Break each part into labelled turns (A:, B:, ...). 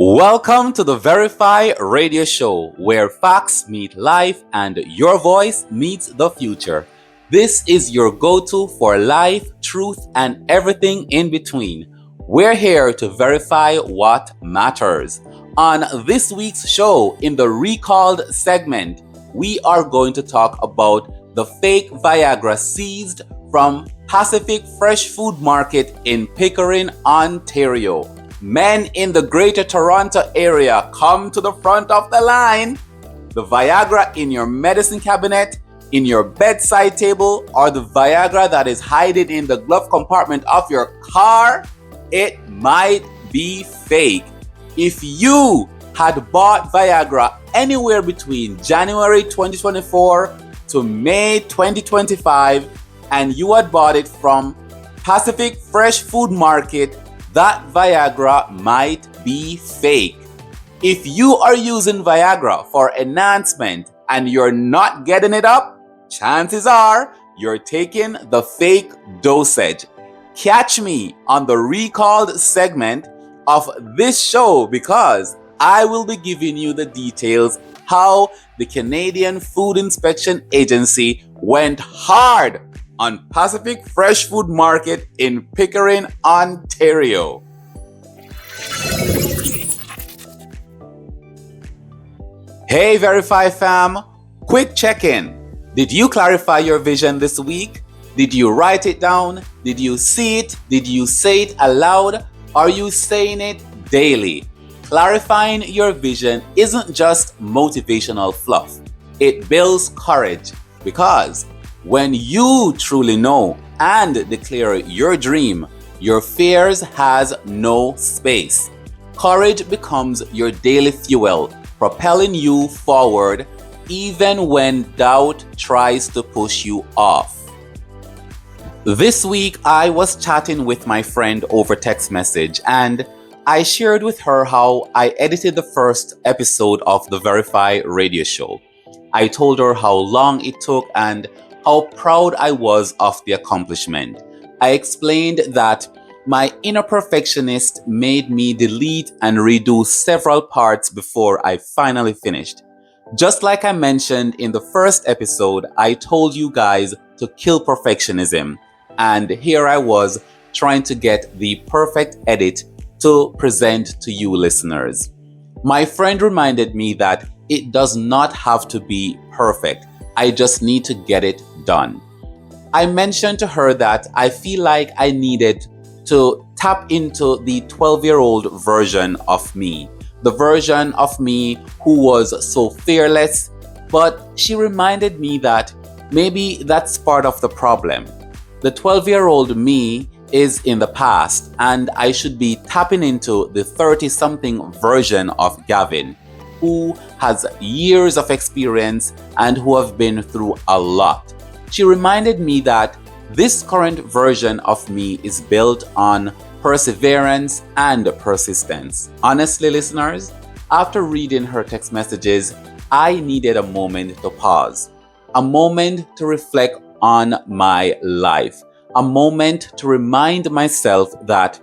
A: Welcome to the Verify Radio Show, where facts meet life and your voice meets the future. This is your go-to for life, truth, and everything in between. We're here to verify what matters. On this week's show, in the recalled segment, we are going to talk about the fake Viagra seized from Pacific Fresh Food Market in Pickering, Ontario. Men in the Greater Toronto area, come to the front of the line. The Viagra in your medicine cabinet, in your bedside table, or the Viagra that is hiding in the glove compartment of your car, it might be fake. If you had bought Viagra anywhere between January 2024 to May 2025, and you had bought it from Pacific Fresh Food Market, that Viagra might be fake. If you are using Viagra for enhancement and you're not getting it up, chances are you're taking the fake dosage. Catch me on the recalled segment of this show because I will be giving you the details how the Canadian Food Inspection Agency went hard on Pacific Fresh Food Market in Pickering, Ontario. Hey Verify fam, quick check-in. Did you clarify your vision this week? Did you write it down? Did you see it? Did you say it aloud? Are you saying it daily? Clarifying your vision isn't just motivational fluff. It builds courage because when you truly know and declare your dream, your fears has no space. Courage becomes your daily fuel, propelling you forward even when doubt tries to push you off. This week, I was chatting with my friend over text message and I shared with her how I edited the first episode of the Verify Radio Show. I told her how long it took and how proud I was of the accomplishment. I explained that my inner perfectionist made me delete and redo several parts before I finally finished. Just like I mentioned in the first episode, I told you guys to kill perfectionism. And here I was trying to get the perfect edit to present to you listeners. My friend reminded me that it does not have to be perfect. I just need to get it done. I mentioned to her that I feel like I needed to tap into the 12-year-old version of me, the version of me who was so fearless, but she reminded me that maybe that's part of the problem. The 12-year-old me is in the past and I should be tapping into the 30-something version of Gavin, who has years of experience and who have been through a lot. She reminded me that this current version of me is built on perseverance and persistence. Honestly, listeners, after reading her text messages, I needed a moment to pause, a moment to reflect on my life, a moment to remind myself that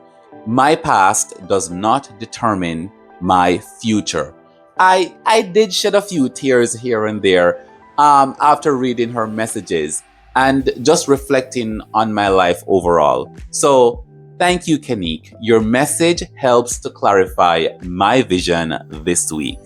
A: my past does not determine my future. I did shed a few tears here and there after reading her messages and just reflecting on my life overall. So thank you, Kanique. Your message helps to clarify my vision this week.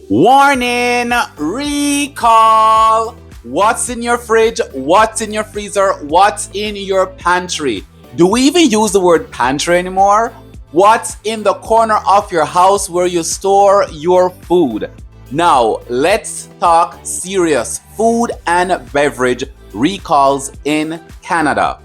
A: Warning! Recall! What's in your fridge? What's in your freezer? What's in your pantry? Do we even use the word pantry anymore? What's in the corner of your house where you store your food? Now, let's talk serious food and beverage recalls in Canada.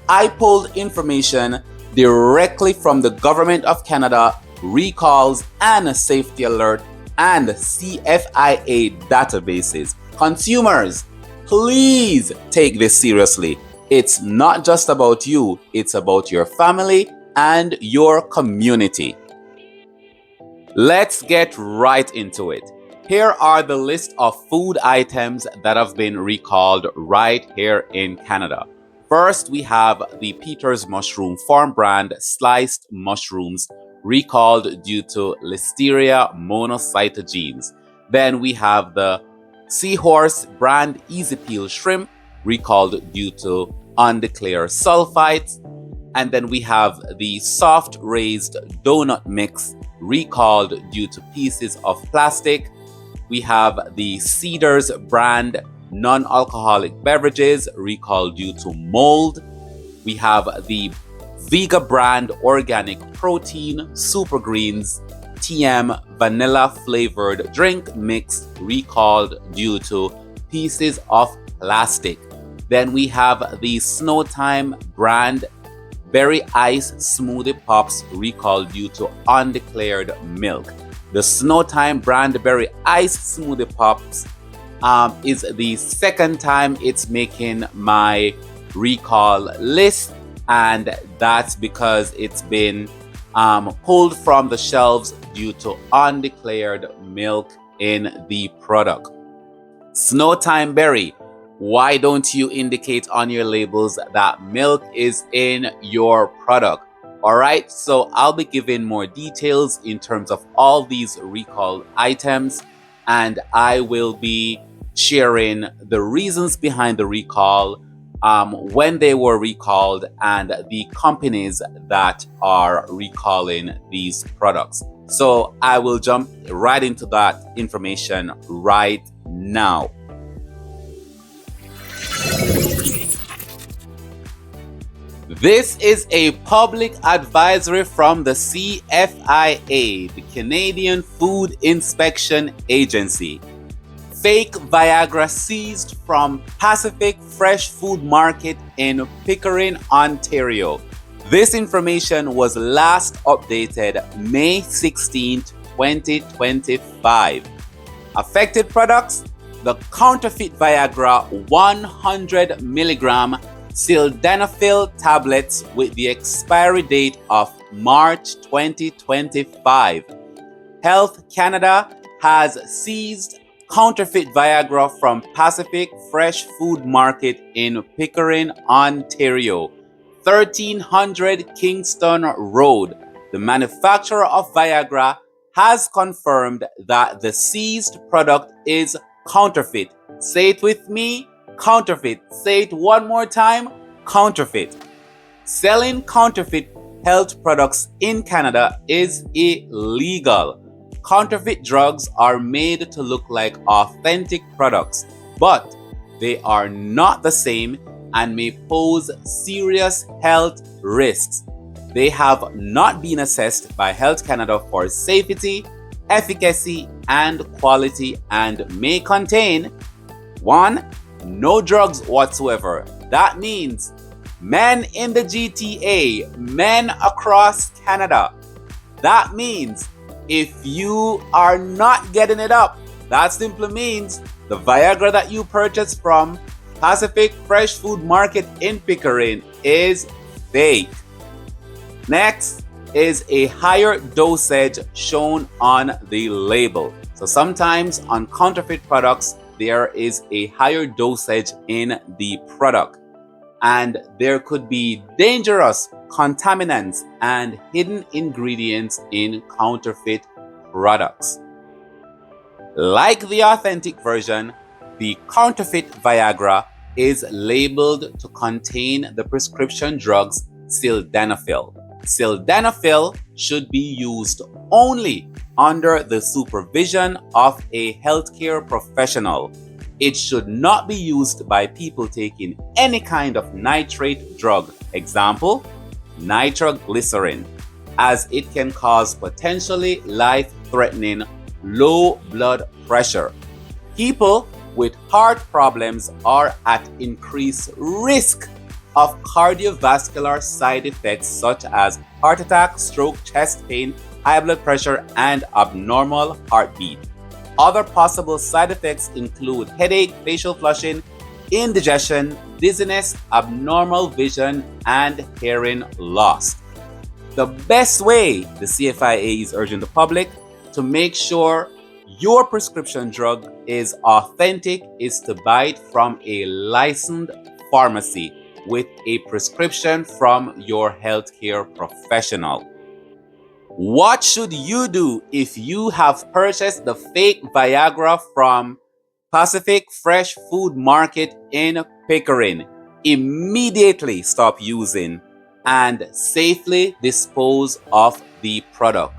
A: I pulled information directly from the Government of Canada recalls and safety alert and CFIA databases. Consumers, please take this seriously. It's not just about you, it's about your family and your community. Let's get right into it. Here are the list of food items that have been recalled right here in Canada. First, we have the Peter's Mushroom Farm brand sliced mushrooms recalled due to Listeria monocytogenes. Then we have the Seahorse brand Easy Peel shrimp recalled due to undeclared sulfites. And then we have the soft raised donut mix recalled due to pieces of plastic. We have the Cedars brand non-alcoholic beverages recalled due to mold. We have the Vega brand organic protein super greens TM vanilla flavored drink mix recalled due to pieces of plastic. Then we have the Snowtime brand Berry Ice Smoothie Pops recalled due to undeclared milk. The Snowtime brand Berry Ice Smoothie Pops is the second time it's making my recall list, and that's because it's been pulled from the shelves due to undeclared milk in the product. Snowtime Berry, why don't you indicate on your labels that milk is in your product? All right, so I'll be giving more details in terms of all these recalled items, and I will be sharing the reasons behind the recall, when they were recalled, and the companies that are recalling these products. So I will jump right into that information right now. This is a public advisory from the CFIA, the Canadian Food Inspection Agency. Fake Viagra seized from Pacific Fresh Food Market in Pickering, Ontario. This information was last updated May 16, 2025. Affected products: the counterfeit Viagra 100 milligram sildenafil tablets with the expiry date of March 2025. Health Canada has seized counterfeit Viagra from Pacific Fresh Food Market in Pickering, Ontario, 1300 Kingston Road. The manufacturer of Viagra has confirmed that the seized product is counterfeit. Say it with me: counterfeit. Say it one more time: counterfeit. Selling counterfeit health products in Canada is illegal. Counterfeit drugs are made to look like authentic products, but they are not the same and may pose serious health risks. They have not been assessed by Health Canada for safety, efficacy, and quality, and may contain 1. No drugs whatsoever. That means men in the GTA, men across Canada. That means if you are not getting it up, that simply means the Viagra that you purchased from Pacific Fresh Food Market in Pickering is fake. Next is a higher dosage shown on the label. So sometimes on counterfeit products, there is a higher dosage in the product, and there could be dangerous contaminants and hidden ingredients in counterfeit products. Like the authentic version, the counterfeit Viagra is labeled to contain the prescription drugs sildenafil. Sildenafil should be used only under the supervision of a healthcare professional. It should not be used by people taking any kind of nitrate drug, example, nitroglycerin, as it can cause potentially life-threatening low blood pressure. People with heart problems are at increased risk of cardiovascular side effects such as heart attack, stroke, chest pain, high blood pressure, and abnormal heartbeat. Other possible side effects include headache, facial flushing, indigestion, dizziness, abnormal vision, and hearing loss. The best way, the CFIA is urging the public to make sure your prescription drug is authentic is to buy it from a licensed pharmacy with a prescription from your healthcare professional. What should you do if you have purchased the fake Viagra from Pacific Fresh Food Market in Pickering? Immediately stop using and safely dispose of the product.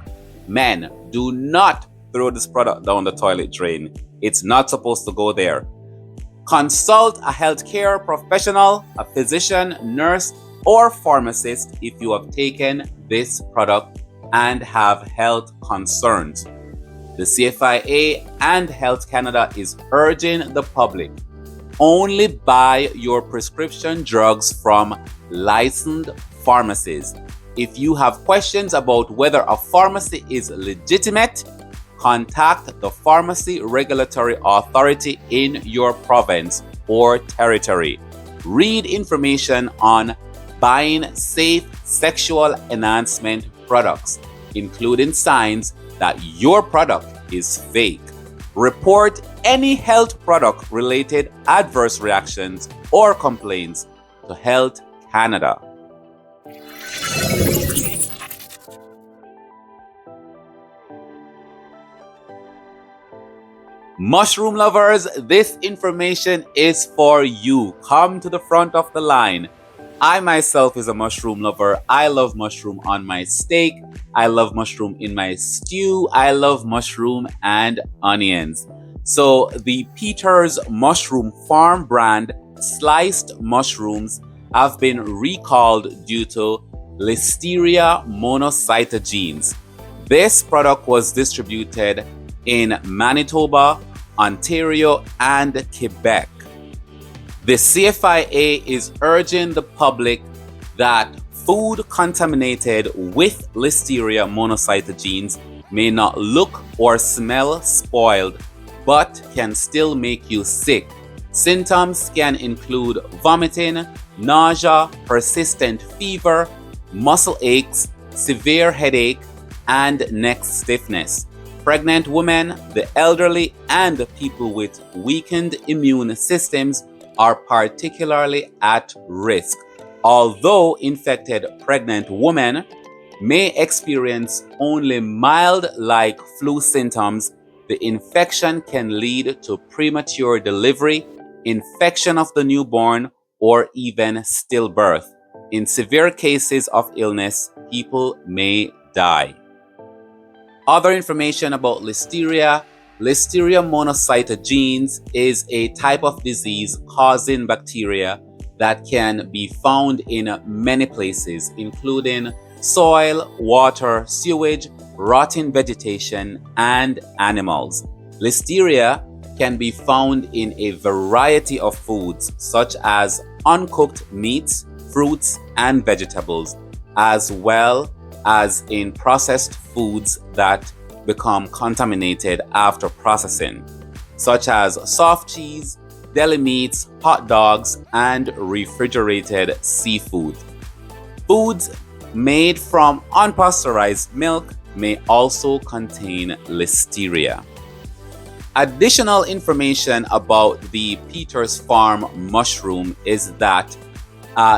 A: Men, do not throw this product down the toilet drain. It's not supposed to go there. Consult a healthcare professional, a physician, nurse, or pharmacist if you have taken this product and have health concerns. The CFIA and Health Canada is urging the public, only buy your prescription drugs from licensed pharmacies. If you have questions about whether a pharmacy is legitimate, contact the Pharmacy Regulatory Authority in your province or territory. Read information on buying safe sexual enhancement products, including signs that your product is fake. Report any health product related adverse reactions or complaints to Health Canada. Mushroom lovers, this information is for you. Come to the front of the line. I myself is a mushroom lover. I love mushroom on my steak. I love mushroom in my stew. I love mushroom and onions. So the Peter's Mushroom Farm brand sliced mushrooms have been recalled due to Listeria monocytogenes. This product was distributed in Manitoba, Ontario, and Quebec. The CFIA is urging the public that food contaminated with Listeria monocytogenes may not look or smell spoiled, but can still make you sick. Symptoms can include vomiting, nausea, persistent fever, muscle aches, severe headache, and neck stiffness. Pregnant women, the elderly, and people with weakened immune systems are particularly at risk. Although infected pregnant women may experience only mild like flu symptoms, the infection can lead to premature delivery, infection of the newborn, or even stillbirth. In severe cases of illness, people may die. Other information about Listeria. Listeria monocytogenes is a type of disease causing bacteria that can be found in many places, including soil, water, sewage, rotting vegetation, and animals. Listeria can be found in a variety of foods, such as uncooked meats, fruits, and vegetables, as well as in processed foods that become contaminated after processing, such as soft cheese, deli meats, hot dogs, and refrigerated seafood. Foods made from unpasteurized milk may also contain Listeria. Additional information about the Peter's Farm mushroom is that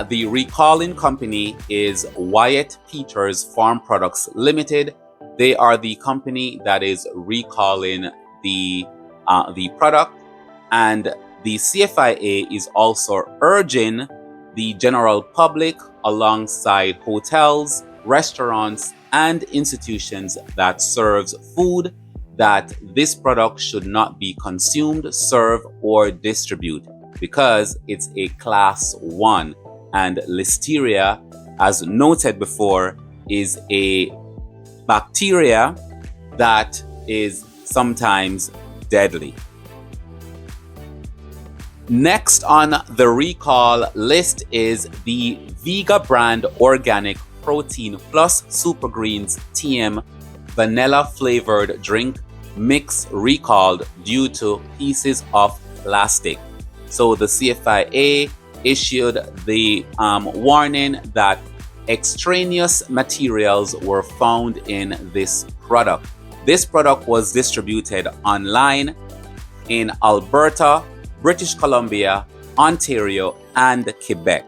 A: the recalling company is Wyatt Peters Farm Products Limited. They are the company that is recalling the product, and the CFIA is also urging the general public alongside hotels, restaurants, and institutions that serves food that this product should not be consumed, served, or distributed because it's a class 1. And Listeria, as noted before, is a bacteria that is sometimes deadly. Next on the recall list is the Vega brand organic protein plus super greens TM vanilla flavored drink mix recalled due to pieces of plastic. So the CFIA issued the warning that extraneous materials were found in this product. This product was distributed online in Alberta, British Columbia, Ontario, and Quebec.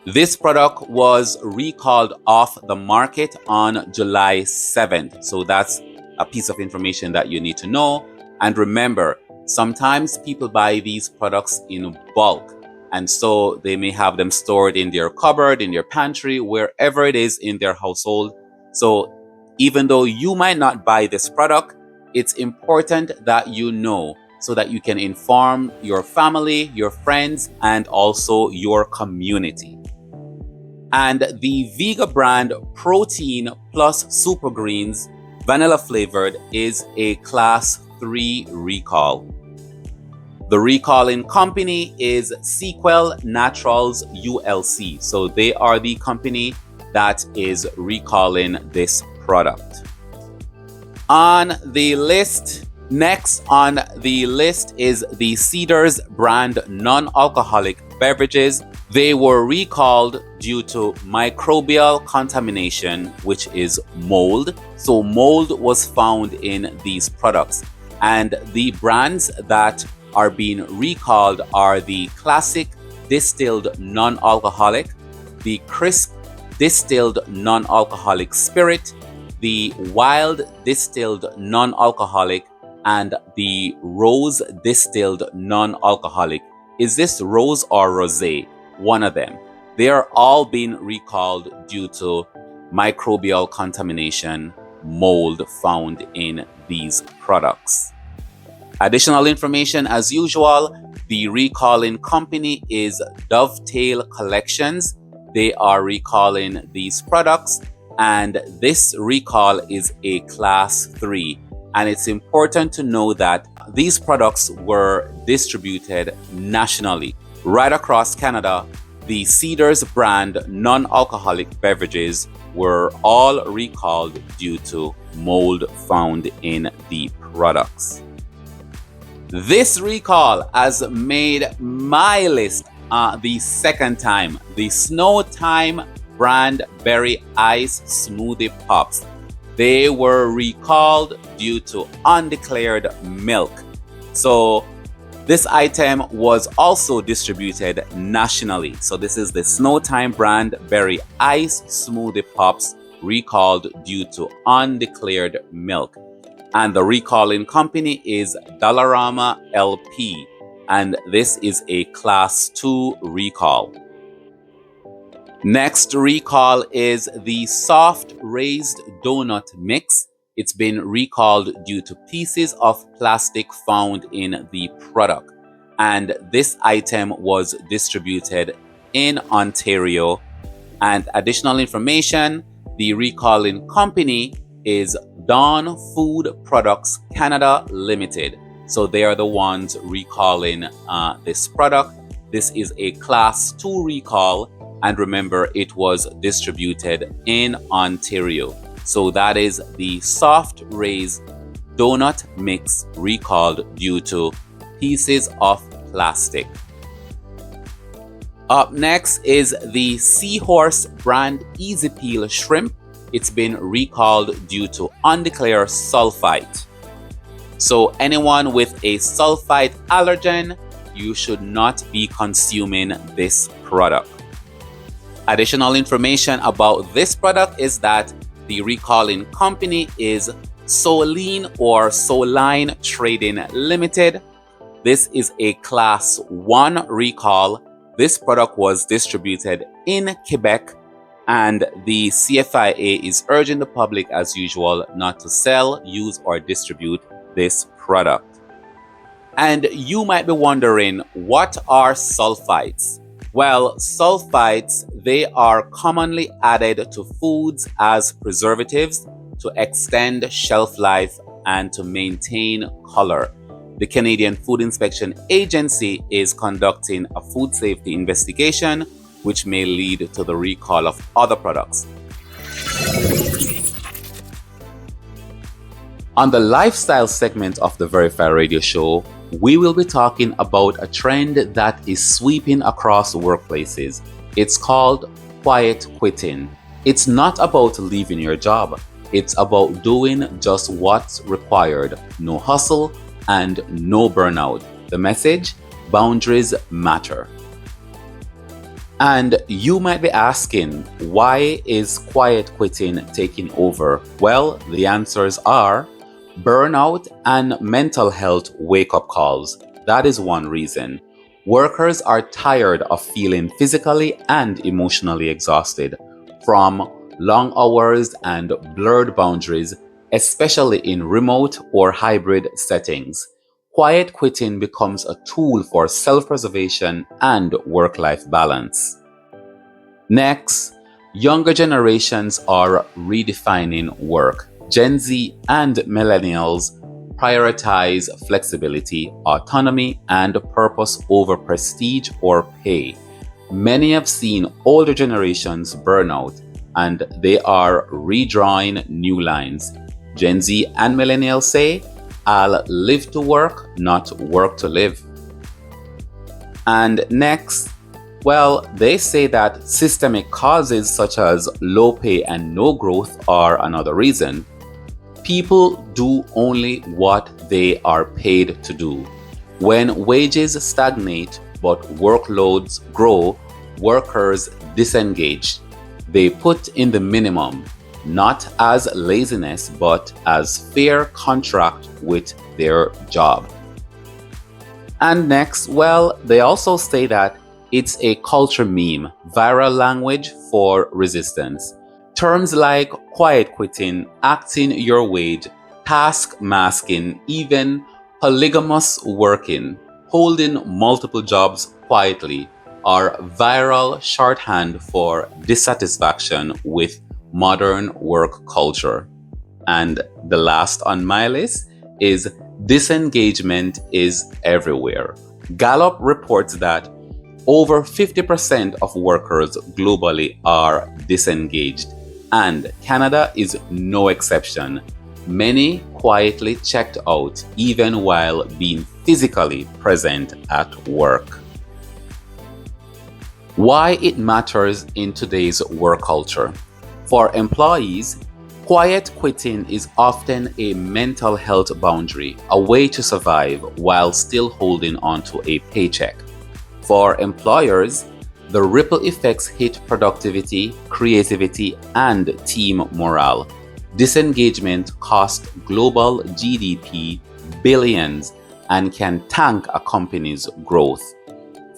A: This product was recalled off the market on July 7th. So that's a piece of information that you need to know. And remember, sometimes people buy these products in bulk. And so they may have them stored in their cupboard, in their pantry, wherever it is in their household. So even though you might not buy this product, it's important that you know so that you can inform your family, your friends, and also your community. And the Viagra brand Protein Plus Super Greens vanilla flavored is a class 3 recall. The recalling company is Sequel Naturals ULC. So they are the company that is recalling this product. Next on the list is the Cedars brand non-alcoholic beverages. They were recalled due to microbial contamination, which is mold. So mold was found in these products. And the brands that are being recalled are the Classic Distilled Non-Alcoholic, the Crisp Distilled Non-Alcoholic Spirit, the Wild Distilled Non-Alcoholic, and the Rose Distilled Non-Alcoholic. Is this rose or rosé? One of them. They are all being recalled due to microbial contamination, mold found in these products. Additional information as usual, the recalling company is Dovetail Collections. They are recalling these products, and this recall is a class 3. And it's important to know that these products were distributed nationally. Right across Canada, the Cedars brand non-alcoholic beverages were all recalled due to mold found in the products. This recall has made my list the second time. The Snow Time brand Berry Ice Smoothie Pops. They were recalled due to undeclared milk. So this item was also distributed nationally. So this is the Snow Time brand Berry Ice Smoothie Pops recalled due to undeclared milk. And the recalling company is Dollarama LP. And this is a class 2 recall. Next recall is the soft raised donut mix. It's been recalled due to pieces of plastic found in the product. And this item was distributed in Ontario. And additional information, the recalling company is Dawn Food Products Canada Limited. So they are the ones recalling this product. This is a class 2 recall. And remember, it was distributed in Ontario. So that is the soft raised donut mix recalled due to pieces of plastic. Up next is the Seahorse brand Easy Peel shrimp. It's been recalled due to undeclared sulfite. So anyone with a sulfite allergen, you should not be consuming this product. Additional information about this product is that the recalling company is Soline or Soline Trading Limited. This is a class 1 recall. This product was distributed in Quebec, and the CFIA is urging the public as usual not to sell, use, or distribute this product. And you might be wondering, what are sulfites? Well, sulfites, they are commonly added to foods as preservatives to extend shelf life and to maintain color. The Canadian Food Inspection Agency is conducting a food safety investigation, which may lead to the recall of other products. On the lifestyle segment of the Verify Radio Show, we will be talking about a trend that is sweeping across workplaces. It's called quiet quitting. It's not about leaving your job. It's about doing just what's required, no hustle and no burnout. The message? Boundaries matter. And you might be asking, why is quiet quitting taking over? Well, the answers are burnout and mental health wake up calls. That is one reason. Workers are tired of feeling physically and emotionally exhausted from long hours and blurred boundaries, especially in remote or hybrid settings. Quiet quitting becomes a tool for self preservation and work life balance. Next, younger generations are redefining work. Gen Z and millennials prioritize flexibility, autonomy, and purpose over prestige or pay. Many have seen older generations burn out and they are redrawing new lines. Gen Z and millennials say, I'll live to work, not work to live. And next, well, they say that systemic causes such as low pay and no growth are another reason. People do only what they are paid to do. When wages stagnate but workloads grow, workers disengage. They put in the minimum, not as laziness but as fair contract with their job. And next, well, they also say that it's a culture meme, viral language for resistance. Terms like quiet quitting, acting your wage, task masking, even polygamous working, holding multiple jobs quietly are viral shorthand for dissatisfaction with modern work culture. And the last on my list is disengagement is everywhere. Gallup reports that over 50% of workers globally are disengaged, and Canada is no exception. Many quietly checked out even while being physically present at work. Why it matters in today's work culture. For employees, quiet quitting is often a mental health boundary, a way to survive while still holding on to a paycheck. For employers, the ripple effects hit productivity, creativity, and team morale. Disengagement costs global GDP billions and can tank a company's growth.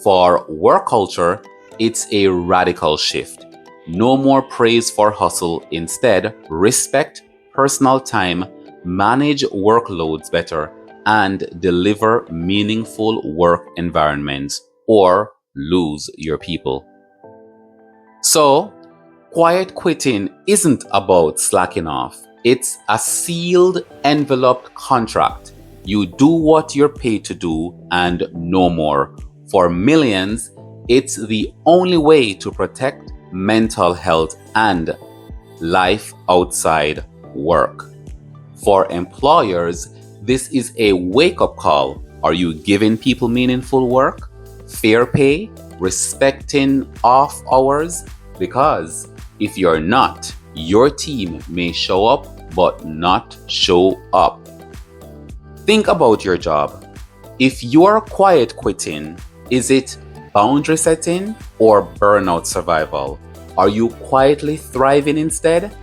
A: For work culture, it's a radical shift. No more praise for hustle. Instead, respect personal time, manage workloads better, and deliver meaningful work environments or lose your people. So, quiet quitting isn't about slacking off. It's a sealed, enveloped contract. You do what you're paid to do and no more. For millions, it's the only way to protect mental health and life outside work. For employers, this is a wake-up call. Are you giving people meaningful work, fair pay, respecting off hours? Because if you're not, your team may show up but not show up. Think about your job. If you're quiet quitting, is it boundary setting or burnout survival? Are you quietly thriving instead?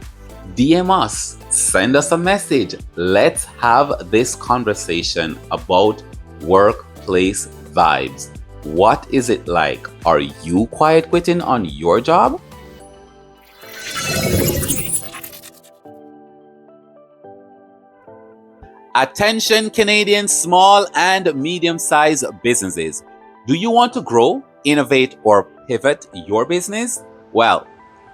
A: DM us, send us a message. Let's have this conversation about workplace vibes. What is it like? Are you quiet quitting on your job? Attention Canadian small and medium-sized businesses. Do you want to grow, innovate, or pivot your business? Well,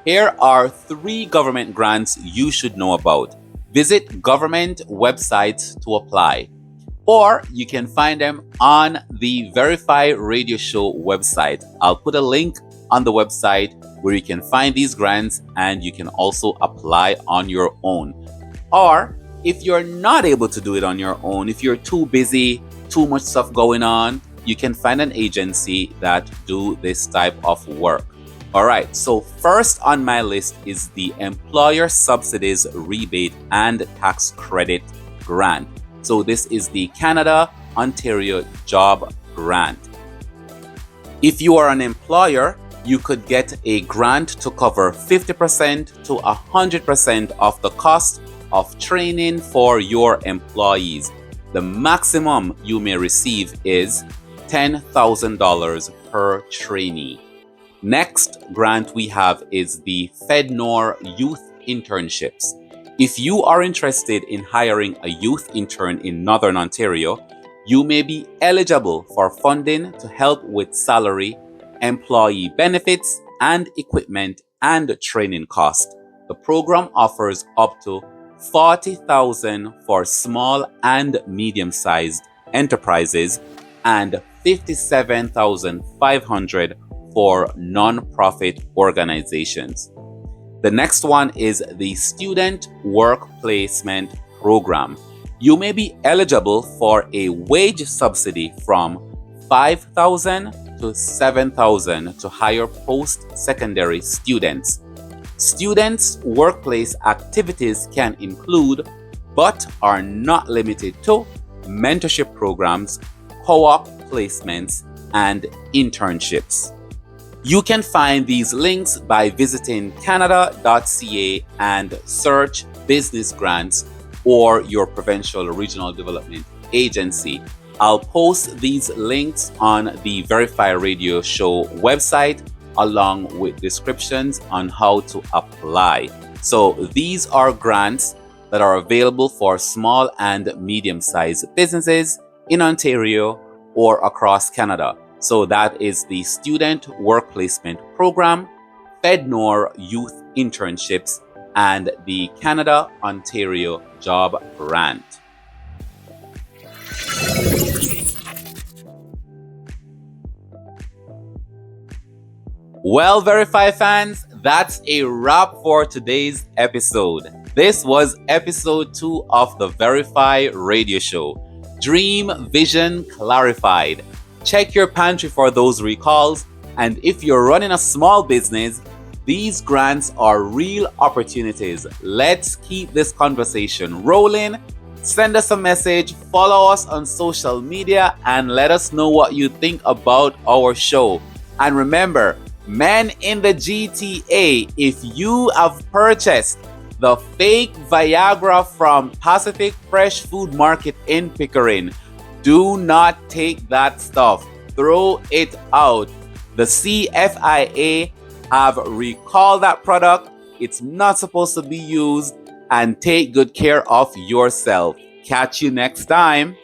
A: here are 3 government grants you should know about. Visit government websites to apply, or you can find them on the Verify Radio Show website. I'll put a link on the website where you can find these grants and you can also apply on your own. Or if you're not able to do it on your own, if you're too busy, too much stuff going on, you can find an agency that do this type of work. All right, so first on my list is the Employer Subsidies Rebate and Tax Credit Grant. So this is the Canada Ontario Job Grant. If you are an employer, you could get a grant to cover 50% to 100% of the cost of training for your employees. The maximum you may receive is $10,000 per trainee. Next grant we have is the FedNor Youth Internships. If you are interested in hiring a youth intern in Northern Ontario, you may be eligible for funding to help with salary, employee benefits, and equipment and training costs. The program offers up to $40,000 for small and medium-sized enterprises and $57,500 for non-profit organizations. The next one is the Student Work Placement Program. You may be eligible for a wage subsidy from $5,000 to $7,000 to hire post-secondary students. Students' workplace activities can include, but are not limited to, mentorship programs, co-op placements, and internships. You can find these links by visiting canada.ca and search business grants or your provincial regional development agency. I'll post these links on the Verify Radio Show website along with descriptions on how to apply. So these are grants that are available for small and medium-sized businesses in Ontario or across Canada. So that is the Student Work Placement Program, FedNor Youth Internships, and the Canada Ontario Job Grant. Well, Verify fans, that's a wrap for today's episode. This was episode 2 of the Verify Radio Show. Dream Vision Clarified. Check your pantry for those recalls, and if you're running a small business, these grants are real opportunities. Let's keep this conversation rolling. Send us a message, follow us on social media, and let us know what you think about our show. And remember, men in the GTA, if you have purchased the fake Viagra from Pacific Fresh Food Market in Pickering, do not take that stuff. Throw it out. The CFIA have recalled that product. It's not supposed to be used. And take good care of yourself. Catch you next time.